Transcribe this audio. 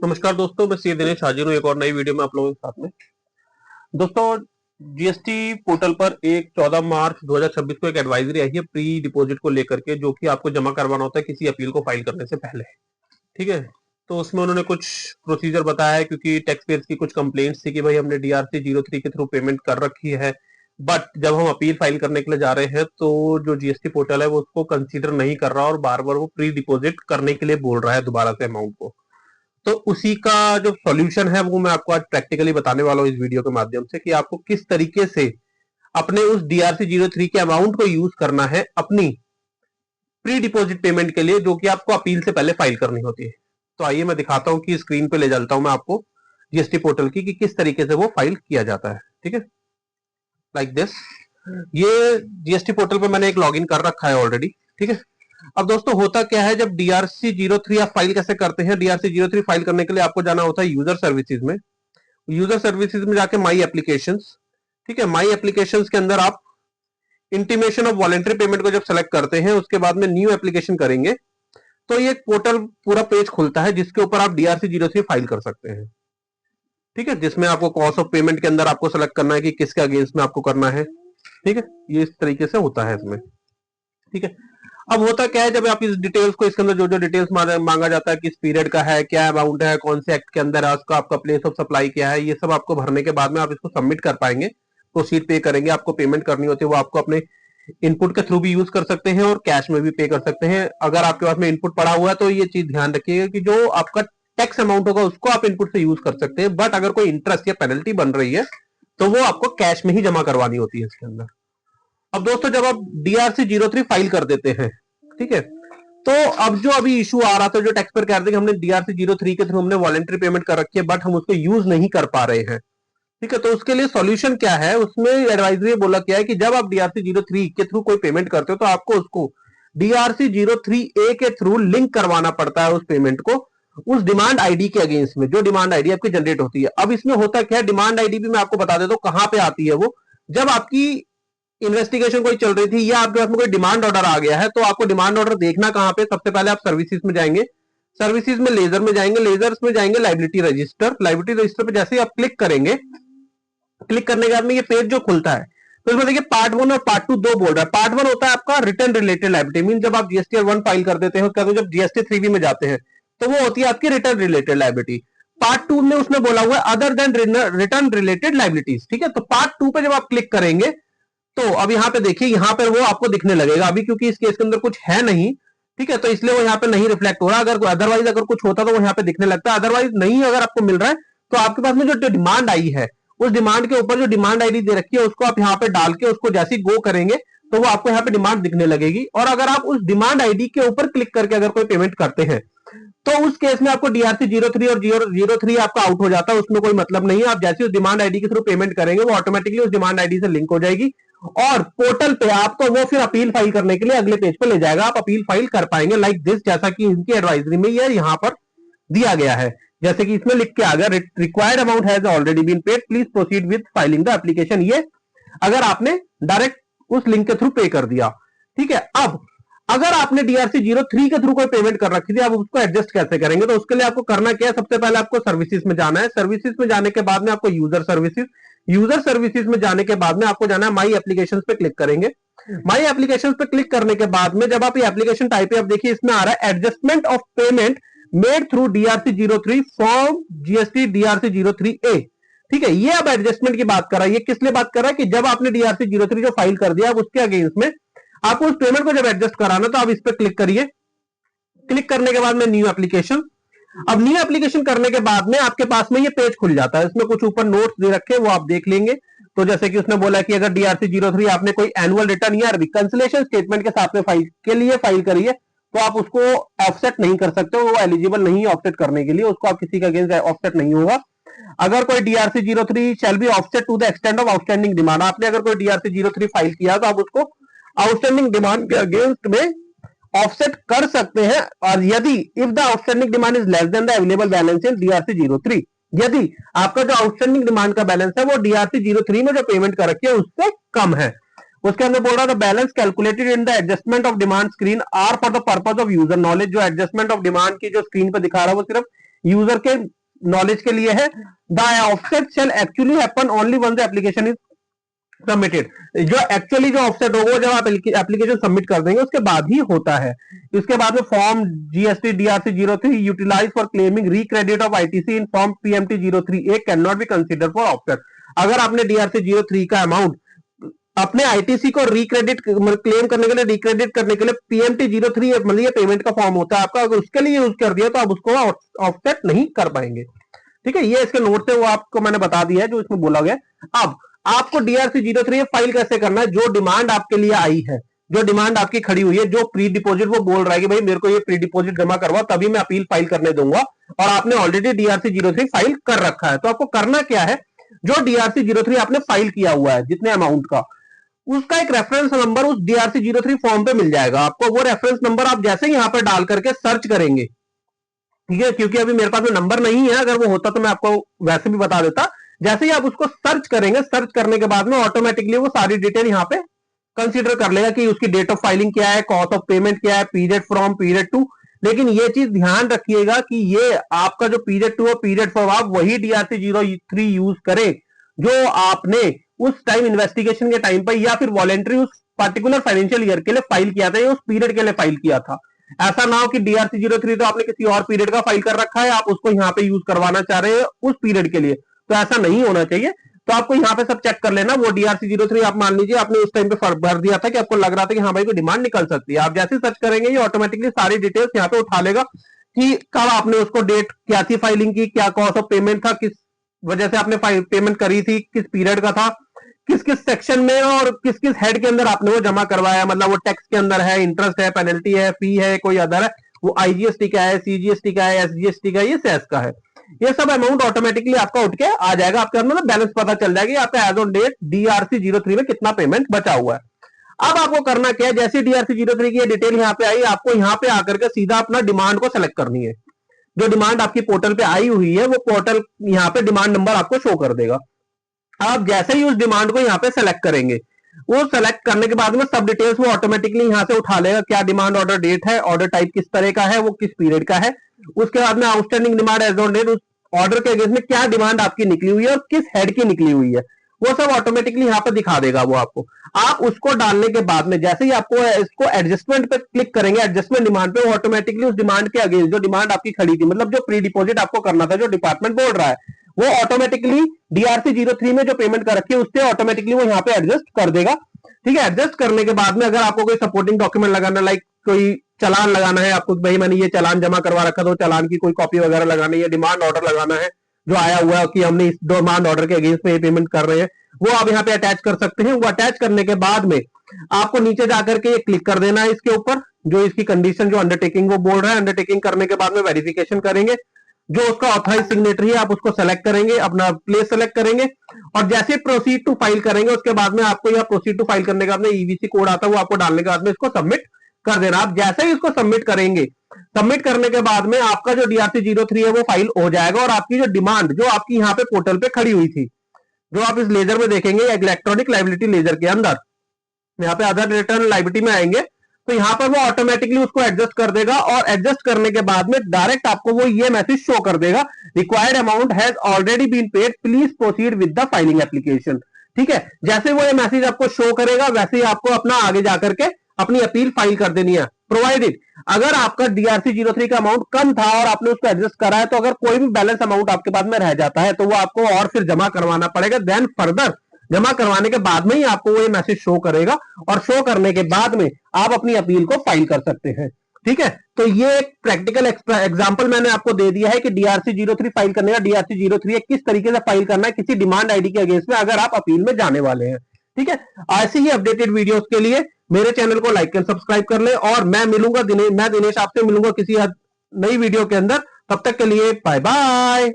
नमस्कार दोस्तों, मैं सी दिनेश हाजिर हूँ एक और नई वीडियो में आप लोगों के साथ में। दोस्तों, जीएसटी पोर्टल पर एक 14 मार्च 2026 को एक एडवाइजरी आई है प्री डिपॉजिट को लेकर के, जो कि आपको जमा करवाना होता है किसी अपील को फाइल करने से पहले। ठीक है, तो उसमें उन्होंने कुछ प्रोसीजर बताया है, क्योंकि टैक्स पेयर्स की कुछ कंप्लेंट्स थी कि भाई हमने DRC 03 के थ्रू पेमेंट कर रखी है, बट जब हम अपील फाइल करने के लिए जा रहे हैं तो जो जीएसटी पोर्टल है वो उसको कंसीडर नहीं कर रहा और बार बार वो प्री डिपॉजिट करने के लिए बोल रहा है दोबारा से अमाउंट को। तो उसी का जो सॉल्यूशन है वो मैं आपको आज प्रैक्टिकली बताने वाला हूँ इस वीडियो के माध्यम से, कि आपको किस तरीके से अपने उस DRC 03 के अमाउंट को यूज करना है अपनी प्री डिपॉजिट पेमेंट के लिए, जो कि आपको अपील से पहले फाइल करनी होती है। तो आइए मैं दिखाता हूँ कि स्क्रीन पे ले चलता हूँ मैं आपको जीएसटी पोर्टल की, कि किस तरीके से वो फाइल किया जाता है। ठीक है, लाइक दिस। ये जीएसटी पोर्टल पे मैंने एक लॉगिन कर रखा है ऑलरेडी। ठीक है, अब दोस्तों होता क्या है, जब DRC 03 आप फाइल कैसे करते हैं, DRC 03 फाइल करने के लिए आपको जाना होता है यूजर सर्विसेज में। यूजर सर्विसेज में जाके माई एप्लीकेशंस, ठीक है, माई एप्लीकेशंस के अंदर आप इंटीमेशन ऑफ वॉलेंटरी पेमेंट को जब सेलेक्ट करते हैं, उसके बाद में न्यू एप्लीकेशन करेंगे तो ये पोर्टल पूरा पेज खुलता है जिसके ऊपर आप DRC 03 फाइल कर सकते हैं। ठीक है, जिसमें आपको कॉस्ट ऑफ पेमेंट के अंदर आपको सेलेक्ट करना है कि किसके अगेंस्ट में आपको करना है। ठीक है, ये इस तरीके से होता है इसमें। ठीक है, अब होता क्या है, जब आप इस डिटेल्स को, इसके अंदर जो जो डिटेल्स मांगा जाता है, किस पीरियड का है, क्या अमाउंट है, कौन से एक्ट के अंदर है उसका, आपका प्लेस ऑफ सप्लाई क्या है, ये सब आपको भरने के बाद में आप इसको सबमिट कर पाएंगे। प्रोसीड पे करेंगे, आपको पेमेंट करनी होती है वो आपको अपने इनपुट के थ्रू भी यूज कर सकते हैं और कैश में भी पे कर सकते हैं। अगर आपके पास में इनपुट पड़ा हुआ है तो ये चीज ध्यान रखिएगा कि जो आपका टैक्स अमाउंट होगा उसको आप इनपुट से यूज कर सकते हैं, बट अगर कोई इंटरेस्ट या पेनल्टी बन रही है तो वो आपको कैश में ही जमा करवानी होती है इसके अंदर। अब दोस्तों, जब आप DRC 03 फाइल कर देते हैं, ठीक है, तो अब जो अभी इशू आ रहा था, जो टैक्स पेयर कह रहे थे कि हमने DRC 03 के थ्रू हमने वॉलेंटरी पेमेंट कर रखी है बट हम उसको यूज नहीं कर पा रहे हैं। ठीक है, तो उसके लिए सॉल्यूशन क्या है, उसमें एडवाइजरी बोला क्या है कि जब आप DRC 03 के थ्रू कोई पेमेंट करते हो तो आपको उसको DRC 03A के थ्रू लिंक करवाना पड़ता है उस पेमेंट को उस डिमांड आईडी के अगेंस्ट में, जो डिमांड आईडी आपकी जनरेट होती है। अब इसमें होता क्या है, डिमांड आईडी भी मैं आपको बता देता हूं कहां पे आती है वो। जब आपकी इन्वेस्टिगेशन कोई चल रही थी या आपके पास में कोई डिमांड ऑर्डर आ गया है, तो आपको डिमांड ऑर्डर देखना कहां पे, सबसे पहले आप सर्विसेज में जाएंगे, सर्विसेज में लेजर में जाएंगे, लेजर्स में जाएंगे लाइबिलिटी रजिस्टर, लाइबिलिटी रजिस्टर पे जैसे ही आप क्लिक करेंगे, क्लिक करने के बाद में ये पेज जो खुलता है तो इसमें देखिए पार्ट 1 और पार्ट 2 दो बोल रहा है। पार्ट 1 होता है आपका रिटर्न रिलेटेड लाइबिलिटी, मीन जब आप GST 1 फाइल कर देते हैं, उसके बाद जब GST 3B में जाते हैं तो वो होती है आपकी रिटर्न रिलेटेड लाइबिलिटी। पार्ट 2 में उसने बोला हुआ है other than return related liabilities. ठीक है, तो पार्ट 2 पे जब आप क्लिक करेंगे तो अब यहाँ पे देखिए, यहाँ पर वो आपको दिखने लगेगा। अभी क्योंकि इस केस के अंदर कुछ है नहीं, ठीक है, तो इसलिए वो यहाँ पे नहीं रिफ्लेक्ट हो रहा। अगर अदरवाइज अगर कुछ होता तो वो यहाँ पे दिखने लगता है, अदरवाइज नहीं अगर आपको मिल रहा है तो आपके पास में जो डिमांड आई है उस डिमांड के ऊपर जो डिमांड आईडी दे रखी है उसको आप यहाँ पे डाल के उसको जैसे गो करेंगे तो वो आपको यहाँ पे डिमांड दिखने लगेगी। और अगर आप उस डिमांड आईडी के ऊपर क्लिक करके अगर कोई पेमेंट करते हैं तो उस केस में आपको DRC 03 और 03 आपका आउट हो जाता है, उसमें कोई मतलब नहीं है। आप जैसे उस डिमांड आईडी के थ्रू पेमेंट करेंगे वो ऑटोमेटिकली उस डिमांड आईडी से लिंक हो जाएगी और पोर्टल पे आपको वो फिर अपील फाइल करने के लिए अगले पेज पे ले जाएगा, आप अपील फाइल कर पाएंगे लाइक दिस, जैसा कि इनकी एडवाइजरी में ये यहाँ पर दिया गया है। जैसे कि इसमें लिख के आ गया, required amount has already been paid, please proceed with filing the application. ये अगर आपने डायरेक्ट उस लिंक के थ्रू पे कर दिया। ठीक है, अब अगर आपने DRC 03 के थ्रू कोई पेमेंट कर रखी थी, आप उसको एडजस्ट कैसे करेंगे, तो उसके लिए आपको करना क्या है, सबसे पहले आपको सर्विसेज में जाना है। सर्विसेज में जाने के बाद में आपको यूजर सर्विसेज, यूजर सर्विसेज में जाने के बाद में आपको जाना है माई एप्लीकेशन पे क्लिक करेंगे। माई एप्लीकेशन पे क्लिक करने के बाद में जब आप ये एप्लीकेशन टाइप है, आप देखिए इसमें आ रहा है adjustment of payment made through DRC 03 form GST DRC 03A। ठीक है, ये अब एडजस्टमेंट की बात कर रहा है। ये किस लिए बात कर रहा है कि जब आपने DRC 03 जो फाइल कर दिया, अब उसके अगेंस्ट में आपको उस पेमेंट को जब एडजस्ट कराना तो आप इस पर क्लिक करिए। क्लिक करने के बाद में न्यू एप्लीकेशन, अब न्यू एप्लीकेशन करने के बाद में आपके पास में ये पेज खुल जाता है। इसमें कुछ ऊपर नोट्स दे रखे वो आप देख लेंगे। तो जैसे कि उसने बोला कि अगर DRC 03 आपने कोई एनुअल रिटर्न या रिकंसिलेशन स्टेटमेंट के साथ में फाइल के लिए फाइल करी है तो आप उसको ऑफसेट नहीं कर सकते, वो एलिजिबल नहीं है ऑफसेट करने के लिए, उसको आप किसी के अगेंस्ट ऑफसेट नहीं होगा। अगर कोई DRC 03 shall be offset to the extent of outstanding demand, आपने अगर कोई DRC 03 फाइल किया तो आप उसको आउटस्टैंडिंग डिमांड के अगेंस्ट में ऑफसेट कर सकते हैं। और यदि if the outstanding demand is less than the available balance in DRC 03, यदि आपका जो आउटस्टैंडिंग डिमांड का बैलेंस है वो DRC 03 में जो पेमेंट कर रखी है उससे कम है। उसके अंदर बोल रहा था balance calculated in the adjustment of demand screen are for the purpose of user knowledge. जो एडजस्टमेंट ऑफ डिमांड की जो स्क्रीन पे दिखा रहा है वो सिर्फ यूजर के नॉलेज के लिए है। The offset shall actually happen only when the application is submitted. जो एक्चुअली जो ऑफसेट होगा जब आप एप्लीकेशन सबमिट कर देंगे उसके बाद ही होता है। इसके बाद में form GST DRC 03 utilize for claiming recredit of ITC in form PMT 03A can not be consider for offset. अगर आपने DRC 03 का अमाउंट अपने आईटीसी को रिक्रेडिट क्लेम करने के लिए, रिक्रेडिट करने के लिए PMT 03 मतलब ये पेमेंट का फॉर्म होता है आपका, अगर उसके लिए यूज कर दिया तो आप उसको ऑफसेट नहीं कर पाएंगे। ठीक है, ये इसके नोट से वो आपको मैंने बता दिया है जो इसमें बोला गया। अब आपको DRC 03 फाइल कैसे करना है? जो डिमांड आपके लिए आई है, जो डिमांड आपकी खड़ी हुई है, जो प्री डिपोजिट वो बोल रहा है कि भाई मेरे को ये प्री डिपोजिट जमा करवाओ तभी मैं अपील फाइल करने दूंगा, और आपने ऑलरेडी DRC 03 फाइल कर रखा है, तो आपको करना क्या है? जो DRC 03 आपने फाइल किया हुआ है जितने अमाउंट का, उसका एक रेफरेंस नंबर उस DRC 03 फॉर्म पे मिल जाएगा आपको। वो रेफरेंस नंबर आप जैसे यहां पर डाल करके सर्च करेंगे, ठीक है, क्योंकि अभी मेरे पास में नंबर नहीं है, अगर वो होता तो मैं आपको वैसे भी बता देता। जैसे ही आप उसको सर्च करेंगे, सर्च करने के बाद में ऑटोमेटिकली वो सारी डिटेल यहाँ पे कंसीडर कर लेगा कि उसकी डेट ऑफ फाइलिंग क्या है, कॉस्ट ऑफ पेमेंट क्या है, पीरियड फ्रॉम, पीरियड टू। लेकिन ये चीज ध्यान रखिएगा कि ये आपका जो पीरियड टू और पीरियड फ्रॉम आप वही DRC 03 यूज करें जो आपने उस टाइम इन्वेस्टिगेशन के टाइम पर या फिर वॉलेंट्री उस पर्टिकुलर फाइनेंशियल ईयर के लिए फाइल किया था या उस पीरियड के लिए फाइल किया था। ऐसा ना हो कि DRC 03 तो आपने किसी और पीरियड का फाइल कर रखा है, आप उसको यहाँ पे यूज करवाना चाह रहे हैं उस पीरियड के लिए, तो ऐसा नहीं होना चाहिए। तो आपको यहाँ पे सब चेक कर लेना। वो DRC 03 आप मान लीजिए आपने उस टाइम पे भर दिया था कि आपको लग रहा था कि हाँ भाई कोई डिमांड निकल सकती है, आप जैसे सर्च करेंगे ये ऑटोमेटिकली सारी डिटेल्स यहाँ पे उठा लेगा कि कब आपने उसको डेट क्या थी फाइलिंग की, क्या कॉस्ट ऑफ पेमेंट था, किस वजह से आपने पेमेंट करी थी, किस पीरियड का था, किस किस सेक्शन में और किस किस हेड के अंदर आपने वो जमा करवाया, मतलब वो टैक्स के अंदर है, इंटरेस्ट है, पेनल्टी है, फी है, कोई अदर है, वो IGST का है, CGST का है, SGST का है, ये सेस का है। ये सब अमाउंट ऑटोमेटिकली आपका उठ के आ जाएगा आपके अंदर, बैलेंस पता चल जाएगी आपका एज ऑन डेट DRC 03 में कितना पेमेंट बचा हुआ है। अब आपको करना क्या है? जैसे DRC 03 की डिटेल यहाँ पे आई, आपको यहाँ पे आकर के सीधा अपना डिमांड को सेलेक्ट करनी है। जो डिमांड आपकी पोर्टल पे आई हुई है वो पोर्टल यहाँ पे डिमांड नंबर आपको शो कर देगा। आप जैसे ही उस डिमांड को यहाँ पे सेलेक्ट करेंगे, वो सेलेक्ट करने के बाद में सब डिटेल्स वो ऑटोमेटिकली यहाँ से उठा लेगा, क्या डिमांड ऑर्डर डेट है, ऑर्डर टाइप किस तरह का है, वो किस पीरियड का है, उसके बाद में outstanding demand as on date, उस ऑर्डर के अगेंस्ट में क्या डिमांड आपकी निकली हुई है और किस हेड की निकली हुई है, वो सब ऑटोमेटिकली यहाँ पे दिखा देगा वो आपको। आप उसको डालने के बाद में जैसे ही आपको इसको एडजस्टमेंट पे क्लिक करेंगे, एडजस्टमेंट डिमांड पे, वो ऑटोमेटिकली उस डिमांड के अगेंस्ट जो डिमांड आपकी खड़ी थी, मतलब जो प्री डिपोजिट आपको करना था, जो डिपार्टमेंट बोल रहा है, वो ऑटोमेटिकली DRC 03 में जो पेमेंट कर रखी है उससे ऑटोमेटिकली वो यहाँ पे एडजस्ट कर देगा। ठीक है, एडजस्ट करने के बाद में अगर आपको कोई सपोर्टिंग डॉक्यूमेंट लगाना, लाइक कोई चालान लगाना है आपको, भाई मैंने ये चालान जमा करवा रखा तो चालान की कोई कॉपी वगैरह लगानी है, डिमांड ऑर्डर लगाना है जो आया हुआ है कि हमने इस डिमांड ऑर्डर के अगेंस्ट में ये पेमेंट कर रहे हैं, वो आप यहाँ पे अटैच कर सकते हैं। वो अटैच करने के बाद में आपको नीचे जाकर के ये क्लिक कर देना है इसके ऊपर, जो इसकी कंडीशन जो अंडरटेकिंग वो बोल रहा है। अंडरटेकिंग करने के बाद में वेरिफिकेशन करेंगे, जो उसका ऑथराइज सिग्नेटरी है आप उसको सेलेक्ट करेंगे, अपना प्लेस सेलेक्ट करेंगे, और जैसे प्रोसीड टू फाइल करेंगे उसके बाद में आपको यह प्रोसीड टू फाइल करने के बाद में EVC कोड आता है, वो आपको डालने के बाद में इसको सबमिट कर देना। आप जैसे ही इसको सबमिट करेंगे, सबमिट करने के बाद में आपका जो DRC 03 है वो फाइल हो जाएगा, और आपकी जो डिमांड जो आपकी यहाँ पे पोर्टल पे खड़ी हुई थी, जो आप इस लेजर में देखेंगे इलेक्ट्रॉनिक लाइबिलिटी लेजर के अंदर, यहाँ पे अदर रिटर्न लाइबिलिटी में आएंगे तो यहाँ पर वो ऑटोमेटिकली उसको एडजस्ट कर देगा, और एडजस्ट करने के बाद में डायरेक्ट आपको वो ये मैसेज शो कर देगा, required amount has already been paid, please proceed with the filing application. ठीक है, जैसे वो ये मैसेज आपको शो करेगा वैसे ही आपको अपना आगे जाकर के अपनी अपील फाइल कर देनी है। प्रोवाइडेड अगर आपका DRC 03 का अमाउंट कम था और आपने उसको एडजस्ट करा है, तो अगर कोई भी बैलेंस अमाउंट आपके पास में रह जाता है तो वो आपको और फिर जमा करवाना पड़ेगा। देन फर्दर जमा करवाने के बाद में ही आपको वो ये मैसेज शो करेगा, और शो करने के बाद में आप अपनी अपील को फाइल कर सकते हैं। ठीक है, तो ये एक प्रैक्टिकल एग्जांपल मैंने आपको दे दिया है कि DRC 03 फाइल करने का, DRC 03 किस तरीके से फाइल करना है किसी डिमांड आईडी के अगेंस्ट में अगर आप अपील में जाने वाले हैं। ठीक है, ऐसी ही अपडेटेड वीडियोस के लिए मेरे चैनल को लाइक एंड सब्सक्राइब कर ले, और मैं दिनेश आपसे मिलूंगा किसी नई वीडियो के अंदर। तब तक के लिए बाय बाय।